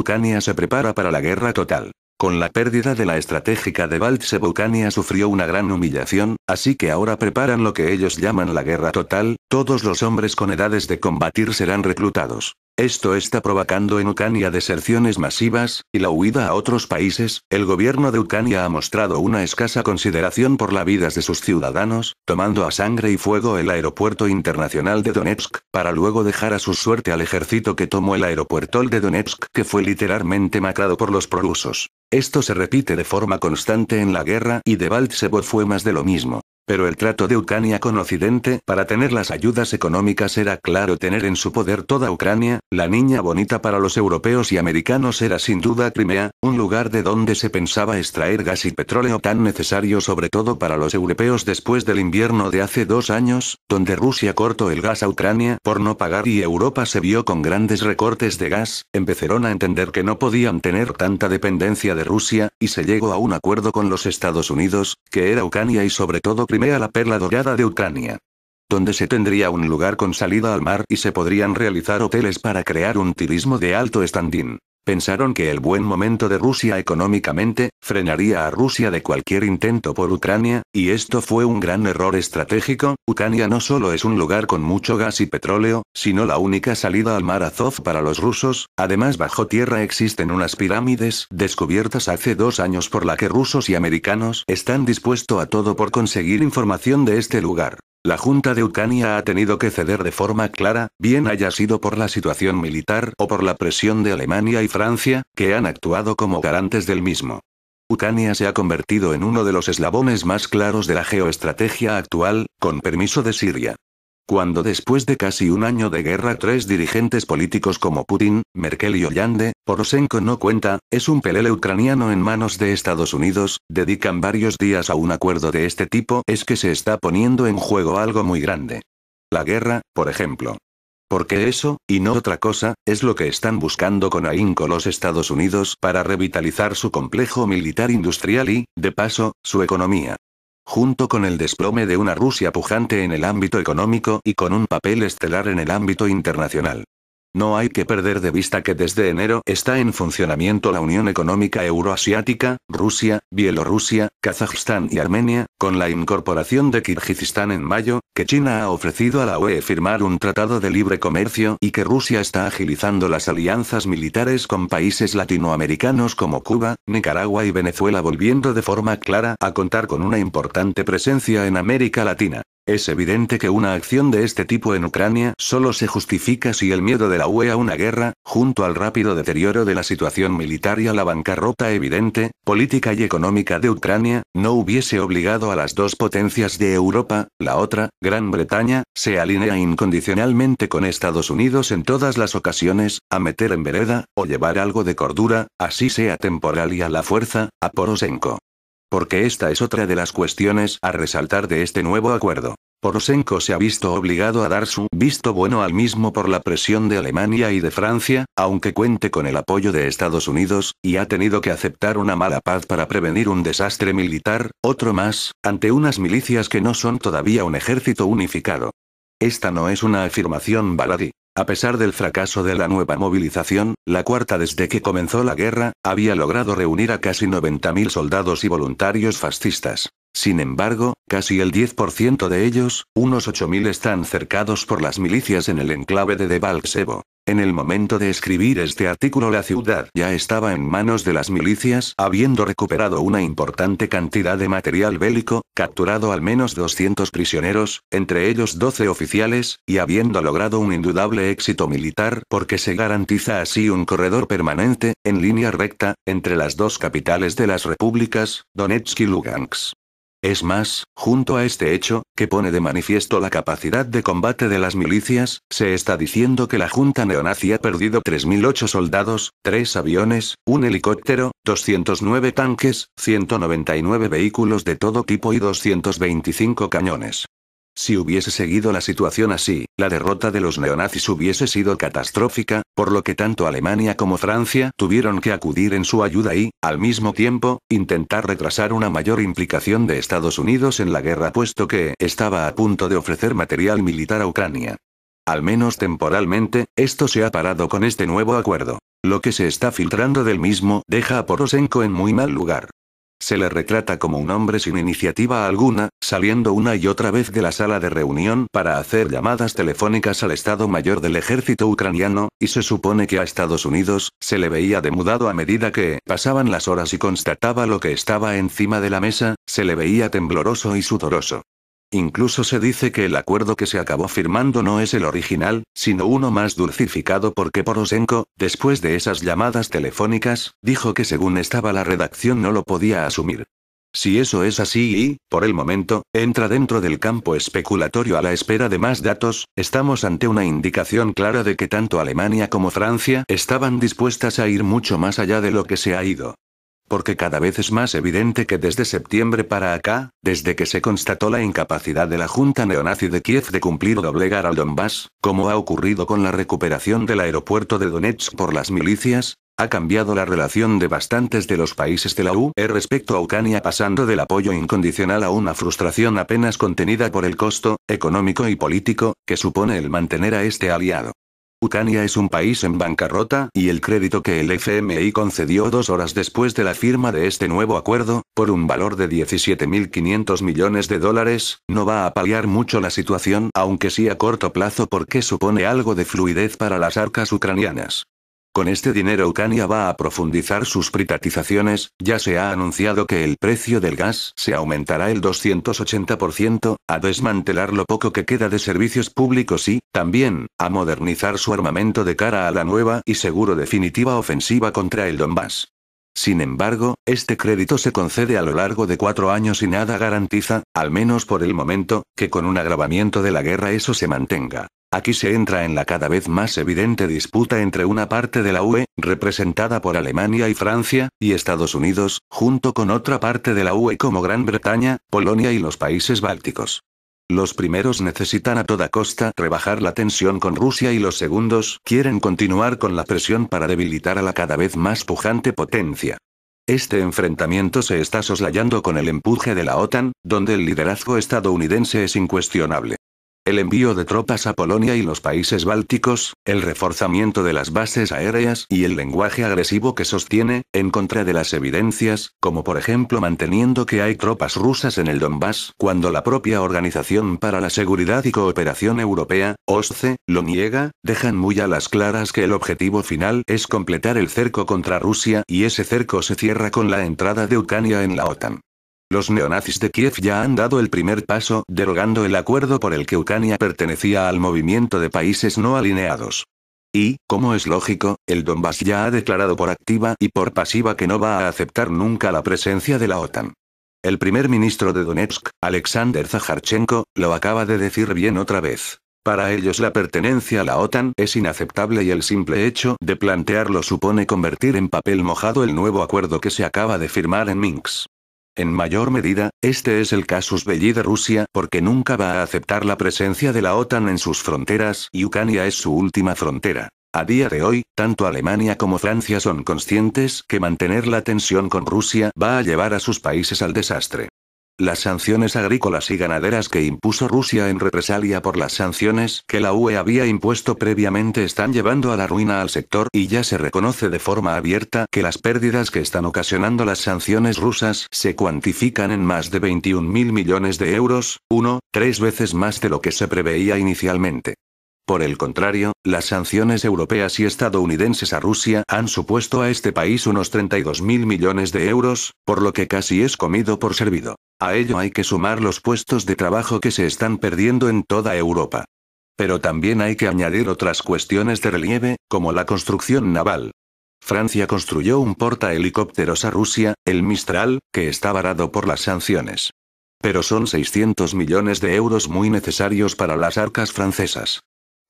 Ucrania se prepara para la guerra total. Con la pérdida de la estratégica de Baltsev, Ucrania sufrió una gran humillación, así que ahora preparan lo que ellos llaman la guerra total. Todos los hombres con edades de combatir serán reclutados. Esto está provocando en Ucrania deserciones masivas, y la huida a otros países. El gobierno de Ucrania ha mostrado una escasa consideración por las vidas de sus ciudadanos, tomando a sangre y fuego el aeropuerto internacional de Donetsk, para luego dejar a su suerte al ejército que tomó el aeropuerto de Donetsk, que fue literalmente macrado por los prorrusos. Esto se repite de forma constante en la guerra, y de Baltsev fue más de lo mismo. Pero el trato de Ucrania con Occidente para tener las ayudas económicas era claro: tener en su poder toda Ucrania. La niña bonita para los europeos y americanos era sin duda Crimea, un lugar de donde se pensaba extraer gas y petróleo tan necesario sobre todo para los europeos después del invierno de hace 2 años, donde Rusia cortó el gas a Ucrania por no pagar y Europa se vio con grandes recortes de gas. Empezaron a entender que no podían tener tanta dependencia de Rusia, y se llegó a un acuerdo con los Estados Unidos, que era Ucrania y sobre todo Crimea, la perla dorada de Ucrania, donde se tendría un lugar con salida al mar y se podrían realizar hoteles para crear un turismo de alto standing. Pensaron que el buen momento de Rusia económicamente frenaría a Rusia de cualquier intento por Ucrania, y esto fue un gran error estratégico. Ucrania no solo es un lugar con mucho gas y petróleo, sino la única salida al mar Azov para los rusos. Además, bajo tierra existen unas pirámides descubiertas hace 2 años por la que rusos y americanos están dispuestos a todo por conseguir información de este lugar. La Junta de Ucrania ha tenido que ceder de forma clara, bien haya sido por la situación militar o por la presión de Alemania y Francia, que han actuado como garantes del mismo. Ucrania se ha convertido en uno de los eslabones más claros de la geoestrategia actual, con permiso de Siria. Cuando después de casi un año de guerra 3 dirigentes políticos como Putin, Merkel y Hollande, Poroshenko no cuenta, es un pelele ucraniano en manos de Estados Unidos, dedican varios días a un acuerdo de este tipo, es que se está poniendo en juego algo muy grande. La guerra, por ejemplo. Porque eso, y no otra cosa, es lo que están buscando con ahínco los Estados Unidos para revitalizar su complejo militar industrial y, de paso, su economía. Junto con el desplome de una Rusia pujante en el ámbito económico y con un papel estelar en el ámbito internacional. No hay que perder de vista que desde enero está en funcionamiento la Unión Económica Euroasiática, Rusia, Bielorrusia, Kazajstán y Armenia, con la incorporación de Kirguistán en mayo, que China ha ofrecido a la UE firmar un tratado de libre comercio y que Rusia está agilizando las alianzas militares con países latinoamericanos como Cuba, Nicaragua y Venezuela, volviendo de forma clara a contar con una importante presencia en América Latina. Es evidente que una acción de este tipo en Ucrania solo se justifica si el miedo de la UE a una guerra, junto al rápido deterioro de la situación militar y a la bancarrota evidente, política y económica de Ucrania, no hubiese obligado a las dos potencias de Europa. La otra, Gran Bretaña, se alinea incondicionalmente con Estados Unidos en todas las ocasiones, a meter en vereda, o llevar algo de cordura, así sea temporal y a la fuerza, a Poroshenko. Porque esta es otra de las cuestiones a resaltar de este nuevo acuerdo. Poroshenko se ha visto obligado a dar su visto bueno al mismo por la presión de Alemania y de Francia, aunque cuente con el apoyo de Estados Unidos, y ha tenido que aceptar una mala paz para prevenir un desastre militar, otro más, ante unas milicias que no son todavía un ejército unificado. Esta no es una afirmación baladí. A pesar del fracaso de la nueva movilización, la cuarta desde que comenzó la guerra, había logrado reunir a casi 90.000 soldados y voluntarios fascistas. Sin embargo, casi el 10% de ellos, unos 8.000, están cercados por las milicias en el enclave de Debaltsevo. En el momento de escribir este artículo, la ciudad ya estaba en manos de las milicias, habiendo recuperado una importante cantidad de material bélico, capturado al menos 200 prisioneros, entre ellos 12 oficiales, y habiendo logrado un indudable éxito militar porque se garantiza así un corredor permanente, en línea recta, entre las dos capitales de las repúblicas, Donetsk y Lugansk. Es más, junto a este hecho, que pone de manifiesto la capacidad de combate de las milicias, se está diciendo que la junta neonazi ha perdido 3.008 soldados, 3 aviones, un helicóptero, 209 tanques, 199 vehículos de todo tipo y 225 cañones. Si hubiese seguido la situación así, la derrota de los neonazis hubiese sido catastrófica, por lo que tanto Alemania como Francia tuvieron que acudir en su ayuda y, al mismo tiempo, intentar retrasar una mayor implicación de Estados Unidos en la guerra, puesto que estaba a punto de ofrecer material militar a Ucrania. Al menos temporalmente, esto se ha parado con este nuevo acuerdo. Lo que se está filtrando del mismo deja a Poroshenko en muy mal lugar. Se le retrata como un hombre sin iniciativa alguna, saliendo una y otra vez de la sala de reunión para hacer llamadas telefónicas al Estado Mayor del ejército ucraniano, y se supone que a Estados Unidos se le veía demudado a medida que pasaban las horas y constataba lo que estaba encima de la mesa, se le veía tembloroso y sudoroso. Incluso se dice que el acuerdo que se acabó firmando no es el original, sino uno más dulcificado porque Poroshenko, después de esas llamadas telefónicas, dijo que según estaba la redacción no lo podía asumir. Si eso es así y, por el momento, entra dentro del campo especulatorio a la espera de más datos, estamos ante una indicación clara de que tanto Alemania como Francia estaban dispuestas a ir mucho más allá de lo que se ha ido. Porque cada vez es más evidente que desde septiembre para acá, desde que se constató la incapacidad de la Junta neonazi de Kiev de cumplir o doblegar al Donbass, como ha ocurrido con la recuperación del aeropuerto de Donetsk por las milicias, ha cambiado la relación de bastantes de los países de la UE respecto a Ucrania, pasando del apoyo incondicional a una frustración apenas contenida por el costo económico y político que supone el mantener a este aliado. Ucrania es un país en bancarrota, y el crédito que el FMI concedió 2 horas después de la firma de este nuevo acuerdo, por un valor de $17.500 millones, no va a paliar mucho la situación, aunque sí a corto plazo porque supone algo de fluidez para las arcas ucranianas. Con este dinero Ucrania va a profundizar sus privatizaciones, ya se ha anunciado que el precio del gas se aumentará el 280%, a desmantelar lo poco que queda de servicios públicos y, también, a modernizar su armamento de cara a la nueva y seguro definitiva ofensiva contra el Donbass. Sin embargo, este crédito se concede a lo largo de 4 años y nada garantiza, al menos por el momento, que con un agravamiento de la guerra eso se mantenga. Aquí se entra en la cada vez más evidente disputa entre una parte de la UE, representada por Alemania y Francia, y Estados Unidos, junto con otra parte de la UE como Gran Bretaña, Polonia y los países bálticos. Los primeros necesitan a toda costa rebajar la tensión con Rusia y los segundos quieren continuar con la presión para debilitar a la cada vez más pujante potencia. Este enfrentamiento se está soslayando con el empuje de la OTAN, donde el liderazgo estadounidense es incuestionable. El envío de tropas a Polonia y los países bálticos, el reforzamiento de las bases aéreas y el lenguaje agresivo que sostiene, en contra de las evidencias, como por ejemplo manteniendo que hay tropas rusas en el Donbass, cuando la propia Organización para la Seguridad y Cooperación Europea, OSCE, lo niega, dejan muy a las claras que el objetivo final es completar el cerco contra Rusia y ese cerco se cierra con la entrada de Ucrania en la OTAN. Los neonazis de Kiev ya han dado el primer paso, derogando el acuerdo por el que Ucrania pertenecía al movimiento de países no alineados. Y, como es lógico, el Donbass ya ha declarado por activa y por pasiva que no va a aceptar nunca la presencia de la OTAN. El primer ministro de Donetsk, Alexander Zakharchenko, lo acaba de decir bien otra vez. Para ellos la pertenencia a la OTAN es inaceptable y el simple hecho de plantearlo supone convertir en papel mojado el nuevo acuerdo que se acaba de firmar en Minsk. En mayor medida, este es el casus belli de Rusia porque nunca va a aceptar la presencia de la OTAN en sus fronteras y Ucrania es su última frontera. A día de hoy, tanto Alemania como Francia son conscientes que mantener la tensión con Rusia va a llevar a sus países al desastre. Las sanciones agrícolas y ganaderas que impuso Rusia en represalia por las sanciones que la UE había impuesto previamente están llevando a la ruina al sector y ya se reconoce de forma abierta que las pérdidas que están ocasionando las sanciones rusas se cuantifican en más de 21.000 millones de euros, 3 veces más de lo que se preveía inicialmente. Por el contrario, las sanciones europeas y estadounidenses a Rusia han supuesto a este país unos 32.000 millones de euros, por lo que casi es comido por servido. A ello hay que sumar los puestos de trabajo que se están perdiendo en toda Europa. Pero también hay que añadir otras cuestiones de relieve, como la construcción naval. Francia construyó un portahelicópteros a Rusia, el Mistral, que está varado por las sanciones. Pero son 600 millones de euros muy necesarios para las arcas francesas.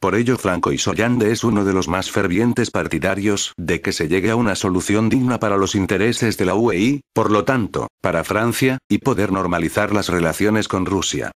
Por ello Francois Hollande es uno de los más fervientes partidarios de que se llegue a una solución digna para los intereses de la UE y, por lo tanto, para Francia, y poder normalizar las relaciones con Rusia.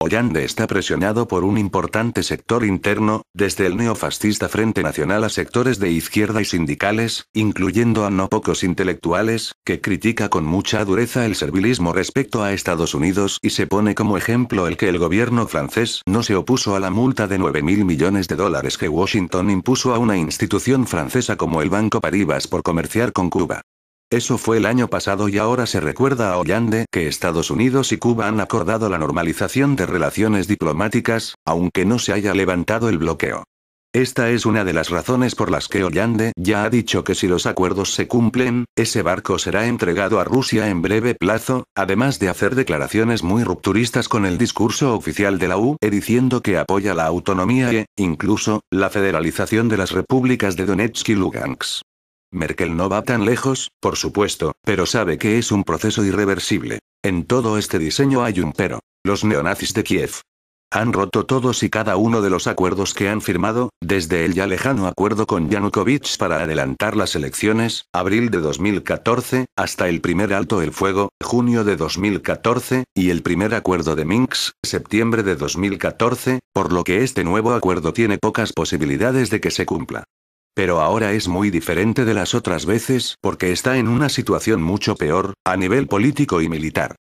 Hollande está presionado por un importante sector interno, desde el neofascista Frente Nacional a sectores de izquierda y sindicales, incluyendo a no pocos intelectuales, que critica con mucha dureza el servilismo respecto a Estados Unidos y se pone como ejemplo el que el gobierno francés no se opuso a la multa de 9.000 millones de dólares que Washington impuso a una institución francesa como el Banco Paribas por comerciar con Cuba. Eso fue el año pasado y ahora se recuerda a Hollande que Estados Unidos y Cuba han acordado la normalización de relaciones diplomáticas, aunque no se haya levantado el bloqueo. Esta es una de las razones por las que Hollande ya ha dicho que si los acuerdos se cumplen, ese barco será entregado a Rusia en breve plazo, además de hacer declaraciones muy rupturistas con el discurso oficial de la UE diciendo que apoya la autonomía e, incluso, la federalización de las repúblicas de Donetsk y Lugansk. Merkel no va tan lejos, por supuesto, pero sabe que es un proceso irreversible. En todo este diseño hay un pero. Los neonazis de Kiev han roto todos y cada uno de los acuerdos que han firmado, desde el ya lejano acuerdo con Yanukovych para adelantar las elecciones, abril de 2014, hasta el primer alto el fuego, junio de 2014, y el primer acuerdo de Minsk, septiembre de 2014, por lo que este nuevo acuerdo tiene pocas posibilidades de que se cumpla. Pero ahora es muy diferente de las otras veces porque está en una situación mucho peor, a nivel político y militar.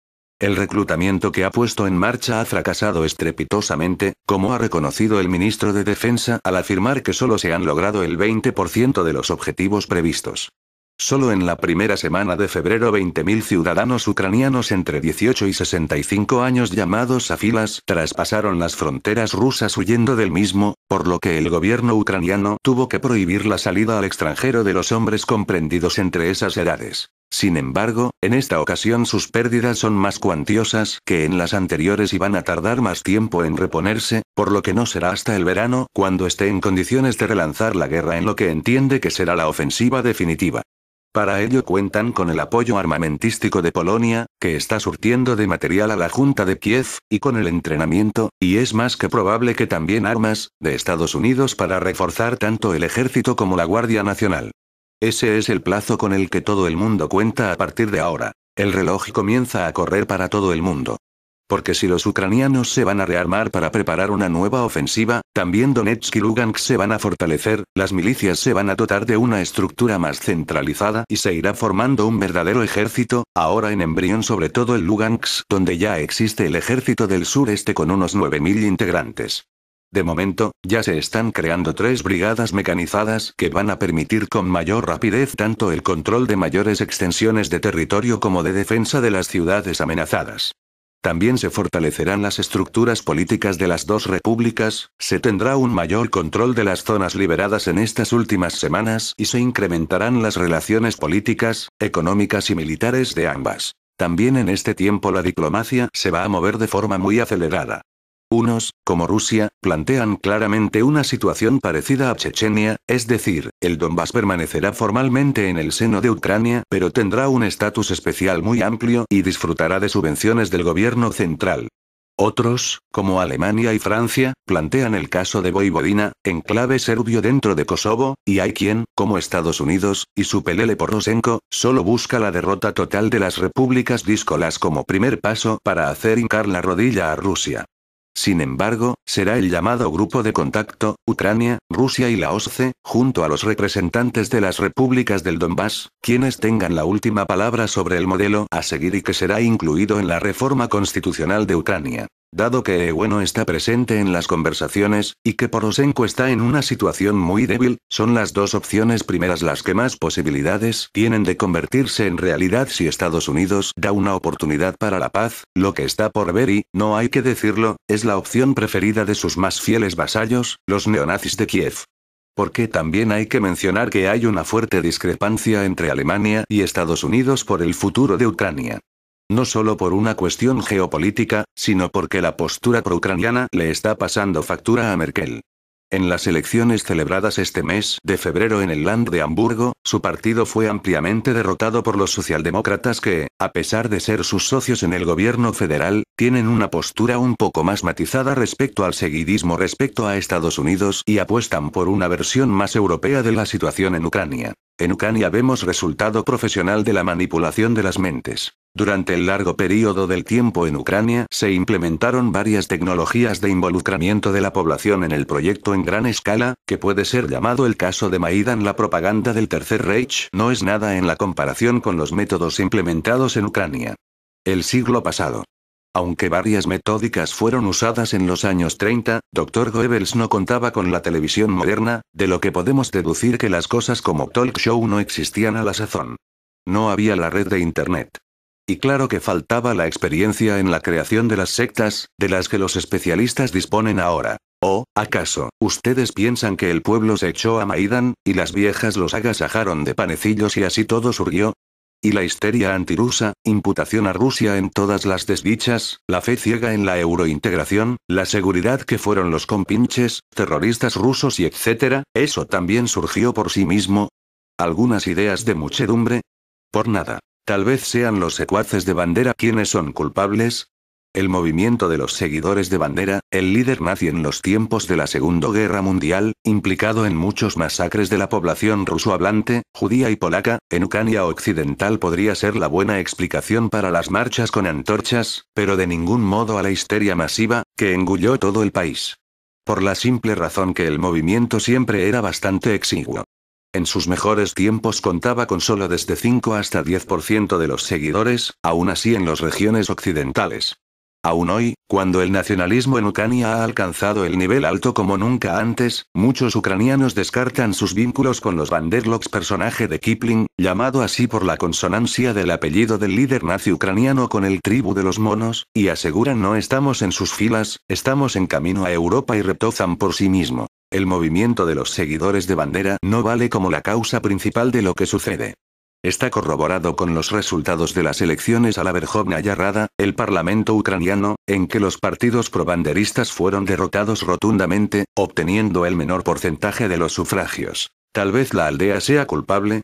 El reclutamiento que ha puesto en marcha ha fracasado estrepitosamente, como ha reconocido el ministro de Defensa al afirmar que solo se han logrado el 20% de los objetivos previstos. Solo en la primera semana de febrero 20.000 ciudadanos ucranianos entre 18 y 65 años llamados a filas traspasaron las fronteras rusas huyendo del mismo, por lo que el gobierno ucraniano tuvo que prohibir la salida al extranjero de los hombres comprendidos entre esas edades. Sin embargo, en esta ocasión sus pérdidas son más cuantiosas que en las anteriores y van a tardar más tiempo en reponerse, por lo que no será hasta el verano cuando esté en condiciones de relanzar la guerra en lo que entiende que será la ofensiva definitiva. Para ello cuentan con el apoyo armamentístico de Polonia, que está surtiendo de material a la Junta de Kiev, y con el entrenamiento, y es más que probable que también armas, de Estados Unidos para reforzar tanto el ejército como la Guardia Nacional. Ese es el plazo con el que todo el mundo cuenta a partir de ahora. El reloj comienza a correr para todo el mundo. Porque si los ucranianos se van a rearmar para preparar una nueva ofensiva, también Donetsk y Lugansk se van a fortalecer, las milicias se van a dotar de una estructura más centralizada y se irá formando un verdadero ejército, ahora en embrión sobre todo el Lugansk, donde ya existe el ejército del sureste con unos 9.000 integrantes. De momento, ya se están creando 3 brigadas mecanizadas que van a permitir con mayor rapidez tanto el control de mayores extensiones de territorio como de defensa de las ciudades amenazadas. También se fortalecerán las estructuras políticas de las dos repúblicas, se tendrá un mayor control de las zonas liberadas en estas últimas semanas y se incrementarán las relaciones políticas, económicas y militares de ambas. También en este tiempo la diplomacia se va a mover de forma muy acelerada. Unos, como Rusia, plantean claramente una situación parecida a Chechenia, es decir, el Donbass permanecerá formalmente en el seno de Ucrania, pero tendrá un estatus especial muy amplio y disfrutará de subvenciones del gobierno central. Otros, como Alemania y Francia, plantean el caso de Voivodina, enclave serbio dentro de Kosovo, y hay quien, como Estados Unidos, y su pelele Poroshenko, solo busca la derrota total de las repúblicas díscolas como primer paso para hacer hincar la rodilla a Rusia. Sin embargo, será el llamado Grupo de Contacto, Ucrania, Rusia y la OSCE, junto a los representantes de las repúblicas del Donbass, quienes tengan la última palabra sobre el modelo a seguir y que será incluido en la reforma constitucional de Ucrania. Dado que EU no está presente en las conversaciones, y que Poroshenko está en una situación muy débil, son las dos opciones primeras las que más posibilidades tienen de convertirse en realidad si Estados Unidos da una oportunidad para la paz, lo que está por ver y, no hay que decirlo, es la opción preferida de sus más fieles vasallos, los neonazis de Kiev. Porque también hay que mencionar que hay una fuerte discrepancia entre Alemania y Estados Unidos por el futuro de Ucrania. No solo por una cuestión geopolítica, sino porque la postura pro-ucraniana le está pasando factura a Merkel. En las elecciones celebradas este mes de febrero en el Land de Hamburgo, su partido fue ampliamente derrotado por los socialdemócratas que, a pesar de ser sus socios en el gobierno federal, tienen una postura un poco más matizada respecto al seguidismo respecto a Estados Unidos y apuestan por una versión más europea de la situación en Ucrania. En Ucrania vemos resultado profesional de la manipulación de las mentes. Durante el largo período del tiempo en Ucrania se implementaron varias tecnologías de involucramiento de la población en el proyecto en gran escala, que puede ser llamado el caso de Maidan. La propaganda del Tercer Reich no es nada en la comparación con los métodos implementados en Ucrania. El siglo pasado. Aunque varias metódicas fueron usadas en los años 30, Dr. Goebbels no contaba con la televisión moderna, de lo que podemos deducir que las cosas como talk show no existían a la sazón. No había la red de Internet. Y claro que faltaba la experiencia en la creación de las sectas, de las que los especialistas disponen ahora. ¿O, acaso, ustedes piensan que el pueblo se echó a Maidan, y las viejas los agasajaron de panecillos y así todo surgió? Y la histeria antirusa, imputación a Rusia en todas las desdichas, la fe ciega en la eurointegración, la seguridad que fueron los compinches, terroristas rusos y etcétera, ¿eso también surgió por sí mismo? ¿Algunas ideas de muchedumbre? Por nada. Tal vez sean los secuaces de Bandera quienes son culpables. El movimiento de los seguidores de Bandera, el líder nazi en los tiempos de la Segunda Guerra Mundial, implicado en muchos masacres de la población ruso-hablante, judía y polaca, en Ucrania Occidental podría ser la buena explicación para las marchas con antorchas, pero de ningún modo a la histeria masiva, que engulló todo el país. Por la simple razón que el movimiento siempre era bastante exiguo. En sus mejores tiempos contaba con solo desde 5 hasta 10% de los seguidores, aún así en las regiones occidentales. Aún hoy, cuando el nacionalismo en Ucrania ha alcanzado el nivel alto como nunca antes, muchos ucranianos descartan sus vínculos con los Banderlocks, personaje de Kipling, llamado así por la consonancia del apellido del líder nazi ucraniano con el tribu de los monos, y aseguran no estamos en sus filas, estamos en camino a Europa y retozan por sí mismo. El movimiento de los seguidores de Bandera no vale como la causa principal de lo que sucede. Está corroborado con los resultados de las elecciones a la Verjovnaya Rada, el parlamento ucraniano, en que los partidos probanderistas fueron derrotados rotundamente, obteniendo el menor porcentaje de los sufragios. Tal vez la aldea sea culpable.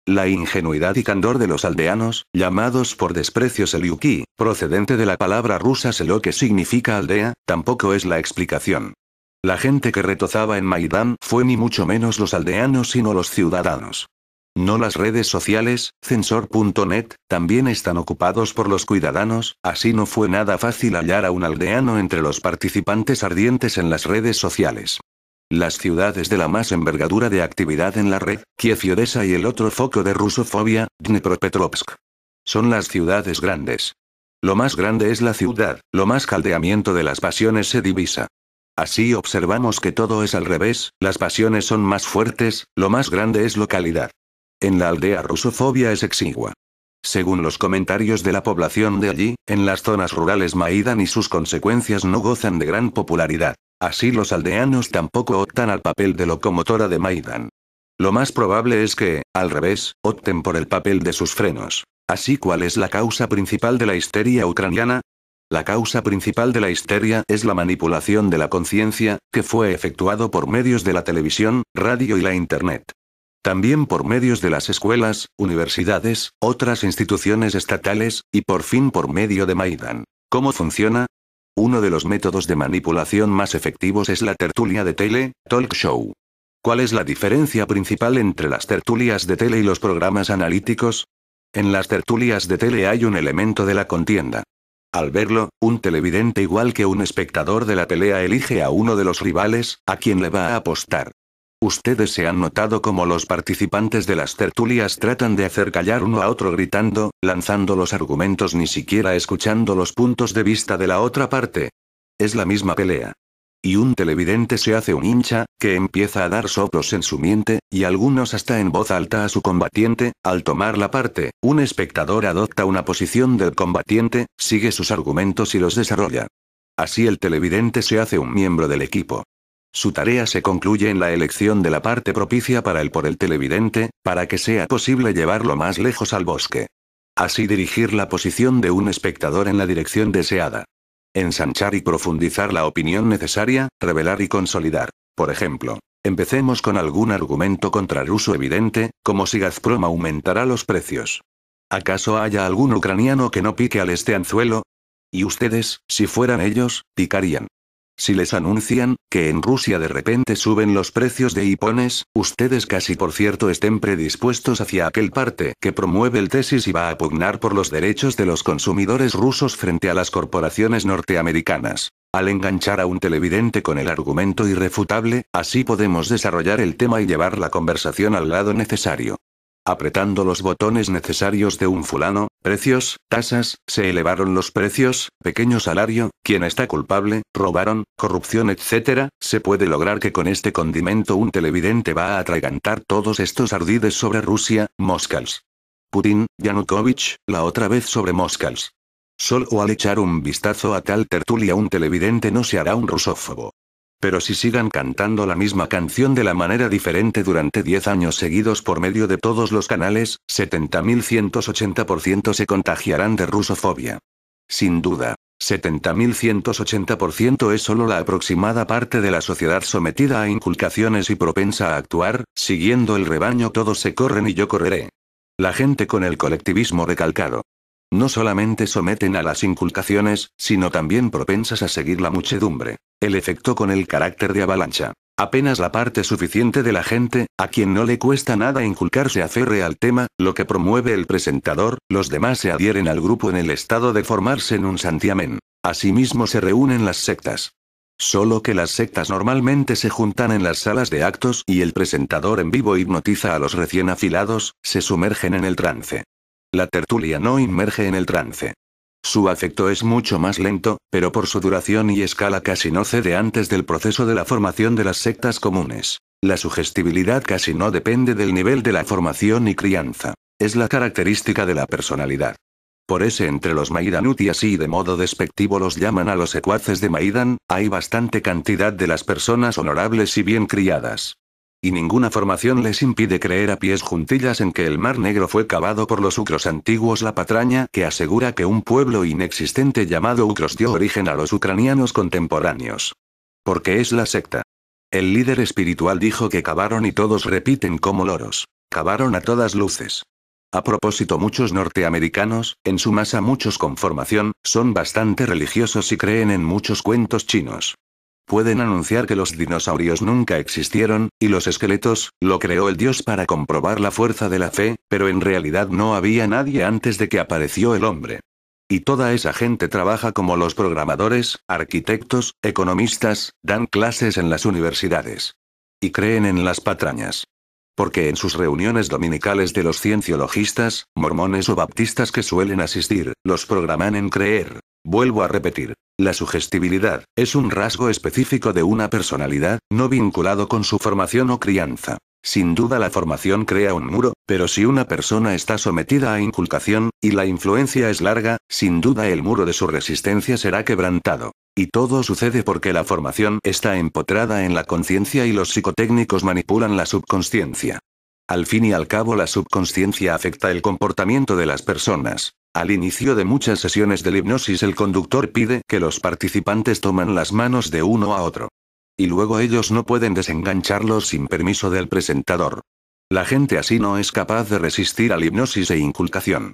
La ingenuidad y candor de los aldeanos, llamados por desprecio selyuki, procedente de la palabra rusa selo que significa aldea, tampoco es la explicación. La gente que retozaba en Maidán fue ni mucho menos los aldeanos sino los ciudadanos. No las redes sociales, censor.net, también están ocupados por los ciudadanos, así no fue nada fácil hallar a un aldeano entre los participantes ardientes en las redes sociales. Las ciudades de la más envergadura de actividad en la red, Kiev y Odessa y el otro foco de rusofobia, Dnipropetrovsk. Son las ciudades grandes. Lo más grande es la ciudad, lo más caldeamiento de las pasiones se divisa. Así observamos que todo es al revés, las pasiones son más fuertes, lo más grande es localidad. En la aldea rusofobia es exigua. Según los comentarios de la población de allí, en las zonas rurales Maidan y sus consecuencias no gozan de gran popularidad. Así los aldeanos tampoco optan al papel de locomotora de Maidan. Lo más probable es que, al revés, opten por el papel de sus frenos. Así, ¿cuál es la causa principal de la histeria ucraniana? La causa principal de la histeria es la manipulación de la conciencia, que fue efectuado por medios de la televisión, radio y la Internet. También por medios de las escuelas, universidades, otras instituciones estatales, y por fin por medio de Maidan. ¿Cómo funciona? Uno de los métodos de manipulación más efectivos es la tertulia de tele, talk show. ¿Cuál es la diferencia principal entre las tertulias de tele y los programas analíticos? En las tertulias de tele hay un elemento de la contienda. Al verlo, un televidente igual que un espectador de la pelea elige a uno de los rivales, a quien le va a apostar. Ustedes se han notado cómo los participantes de las tertulias tratan de hacer callar uno a otro gritando, lanzando los argumentos ni siquiera escuchando los puntos de vista de la otra parte. Es la misma pelea. Y un televidente se hace un hincha, que empieza a dar soplos en su mente, y algunos hasta en voz alta a su combatiente. Al tomar la parte, un espectador adopta una posición del combatiente, sigue sus argumentos y los desarrolla. Así el televidente se hace un miembro del equipo. Su tarea se concluye en la elección de la parte propicia para por el televidente, para que sea posible llevarlo más lejos al bosque. Así dirigir la posición de un espectador en la dirección deseada. Ensanchar y profundizar la opinión necesaria, revelar y consolidar. Por ejemplo, empecemos con algún argumento contra ruso evidente, como si Gazprom aumentará los precios. ¿Acaso haya algún ucraniano que no pique al este anzuelo? Y ustedes, si fueran ellos, picarían. Si les anuncian que en Rusia de repente suben los precios de iPhones, ustedes casi por cierto estén predispuestos hacia aquel parte que promueve el tesis y va a pugnar por los derechos de los consumidores rusos frente a las corporaciones norteamericanas. Al enganchar a un televidente con el argumento irrefutable, así podemos desarrollar el tema y llevar la conversación al lado necesario. Apretando los botones necesarios de un fulano, precios, tasas, se elevaron los precios, pequeño salario, quién está culpable, robaron, corrupción etc., se puede lograr que con este condimento un televidente va a atragantar todos estos ardides sobre Rusia, Moscals. Putin, Yanukovych, la otra vez sobre Moscals. Solo al echar un vistazo a tal tertulia un televidente no se hará un rusófobo. Pero si sigan cantando la misma canción de la manera diferente durante 10 años seguidos por medio de todos los canales, 70.180% se contagiarán de rusofobia. Sin duda, 70.180% es solo la aproximada parte de la sociedad sometida a inculcaciones y propensa a actuar, siguiendo el rebaño todos se corren y yo correré. La gente con el colectivismo recalcado. No solamente someten a las inculcaciones, sino también propensas a seguir la muchedumbre. El efecto con el carácter de avalancha. Apenas la parte suficiente de la gente, a quien no le cuesta nada inculcarse aferre al tema, lo que promueve el presentador, los demás se adhieren al grupo en el estado de formarse en un santiamén. Asimismo se reúnen las sectas. Solo que las sectas normalmente se juntan en las salas de actos y el presentador en vivo hipnotiza a los recién afilados, se sumergen en el trance. La tertulia no inmerge en el trance. Su afecto es mucho más lento, pero por su duración y escala casi no cede antes del proceso de la formación de las sectas comunes. La sugestibilidad casi no depende del nivel de la formación y crianza. Es la característica de la personalidad. Por ese entre los Maidanuti y así de modo despectivo los llaman a los secuaces de Maidán, hay bastante cantidad de las personas honorables y bien criadas. Y ninguna formación les impide creer a pies juntillas en que el Mar Negro fue cavado por los ucros antiguos. La patraña que asegura que un pueblo inexistente llamado ucros dio origen a los ucranianos contemporáneos. Porque es la secta. El líder espiritual dijo que cavaron y todos repiten como loros. Cavaron a todas luces. A propósito, muchos norteamericanos, en su masa muchos con formación, son bastante religiosos y creen en muchos cuentos chinos. Pueden anunciar que los dinosaurios nunca existieron, y los esqueletos, lo creó el dios para comprobar la fuerza de la fe, pero en realidad no había nadie antes de que apareció el hombre. Y toda esa gente trabaja como los programadores, arquitectos, economistas, dan clases en las universidades. Y creen en las patrañas. Porque en sus reuniones dominicales de los cienciologistas, mormones o baptistas que suelen asistir, los programan en creer. Vuelvo a repetir. La sugestibilidad es un rasgo específico de una personalidad, no vinculado con su formación o crianza. Sin duda la formación crea un muro, pero si una persona está sometida a inculcación, y la influencia es larga, sin duda el muro de su resistencia será quebrantado. Y todo sucede porque la formación está empotrada en la conciencia y los psicotécnicos manipulan la subconsciencia. Al fin y al cabo la subconsciencia afecta el comportamiento de las personas. Al inicio de muchas sesiones de hipnosis el conductor pide que los participantes tomen las manos de uno a otro. Y luego ellos no pueden desengancharlos sin permiso del presentador. La gente así no es capaz de resistir a la hipnosis e inculcación.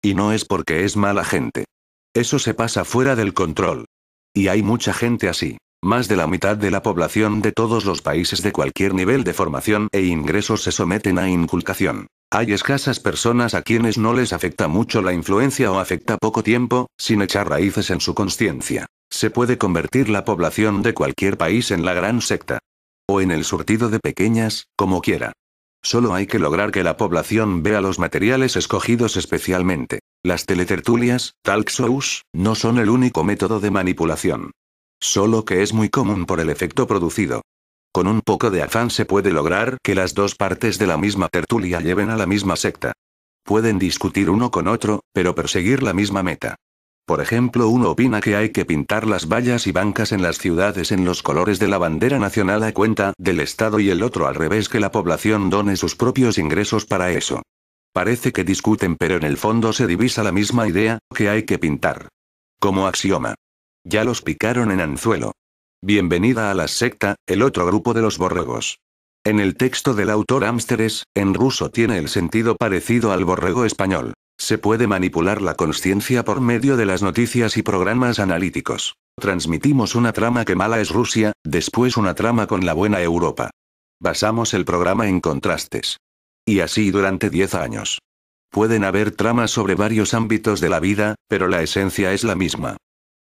Y no es porque es mala gente. Eso se pasa fuera del control. Y hay mucha gente así. Más de la mitad de la población de todos los países de cualquier nivel de formación e ingresos se someten a inculcación. Hay escasas personas a quienes no les afecta mucho la influencia o afecta poco tiempo, sin echar raíces en su consciencia. Se puede convertir la población de cualquier país en la gran secta. O en el surtido de pequeñas, como quiera. Solo hay que lograr que la población vea los materiales escogidos especialmente. Las teletertulias, talk shows, no son el único método de manipulación. Solo que es muy común por el efecto producido. Con un poco de afán se puede lograr que las dos partes de la misma tertulia lleven a la misma secta. Pueden discutir uno con otro, pero perseguir la misma meta. Por ejemplo, uno opina que hay que pintar las vallas y bancas en las ciudades en los colores de la bandera nacional a cuenta del Estado y el otro al revés, que la población done sus propios ingresos para eso. Parece que discuten, pero en el fondo se divisa la misma idea, que hay que pintar. Como axioma. Ya los picaron en anzuelo. Bienvenida a la secta, el otro grupo de los borregos. En el texto del autor Amsteres, en ruso tiene el sentido parecido al borrego español. Se puede manipular la consciencia por medio de las noticias y programas analíticos. Transmitimos una trama que mala es Rusia, después una trama con la buena Europa. Basamos el programa en contrastes. Y así durante 10 años. Pueden haber tramas sobre varios ámbitos de la vida, pero la esencia es la misma.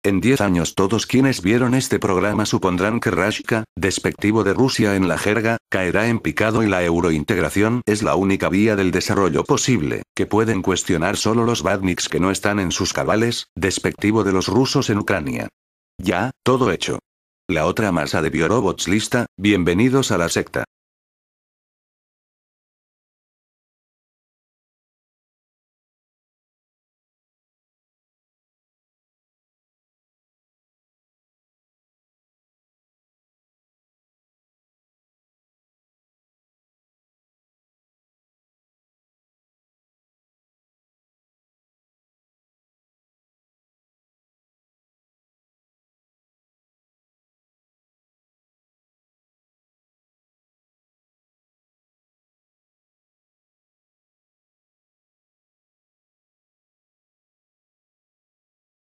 En 10 años todos quienes vieron este programa supondrán que Rashka, despectivo de Rusia en la jerga, caerá en picado y la eurointegración es la única vía del desarrollo posible, que pueden cuestionar solo los badniks que no están en sus cabales, despectivo de los rusos en Ucrania. Ya, todo hecho. La otra masa de biorobots lista, bienvenidos a la secta.